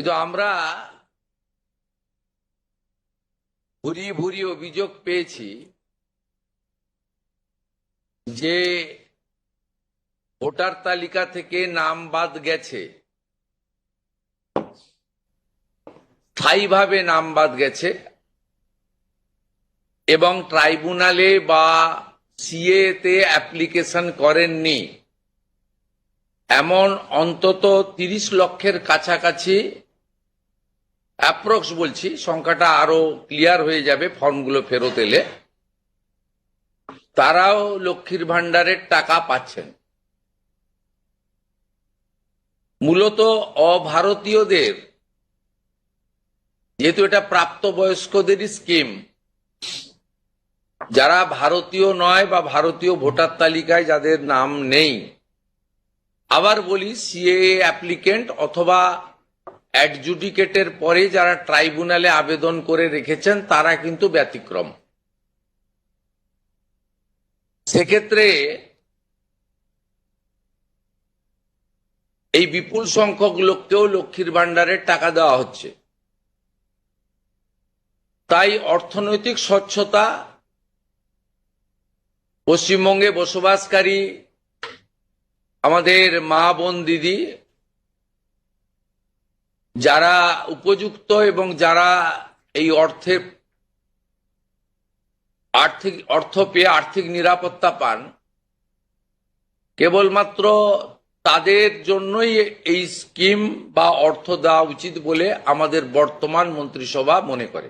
কিন্তু আমরা ভুরি ভুরি অভিযোগ পেয়েছি যে ভোটার তালিকা থেকে নাম বাদ গেছে, স্থায়ীভাবে নাম বাদ গেছে এবং ট্রাইব্যুনালে বা সিএ তে অ্যাপ্লিকেশন করেননি এমন অন্তত 30 লক্ষের কাছাকাছি, অ্যাপ্রক্স বলছি, সংখ্যাটা আরো ক্লিয়ার হয়ে যাবে ফর্মগুলো ফেরত এলে, তারাও লক্ষ্মীর ভান্ডারের টাকা পাচ্ছেন। মূলত অভারতীয়দের, যেহেতু এটা প্রাপ্তবয়স্কদেরই স্কিম, যারা ভারতীয় নয় বা ভারতীয় ভোটার তালিকায় যাদের নাম নেই, আবার বলি সিএএ অ্যাপ্লিকেন্ট অথবা অ্যাডজুডিকেটের পরে যারা ট্রাইব্যুনালে আবেদন করে রেখেছেন তারা কিন্তু ব্যতিক্রম। সেক্ষেত্রে এই বিপুল সংখ্যক লোককেও লক্ষ্মীর ভান্ডারের টাকা দেওয়া হচ্ছে। তাই অর্থনৈতিক স্বচ্ছতা, পশ্চিমবঙ্গে বসবাসকারী আমাদের মা বোন দিদি যারা উপযুক্ত এবং যারা এই অর্থ পেয়ে আর্থিক নিরাপত্তা পান, কেবলমাত্র তাদের জন্যই এই স্কিম বা অর্থ দেওয়া উচিত বলে আমাদের বর্তমান মন্ত্রিসভা মনে করে।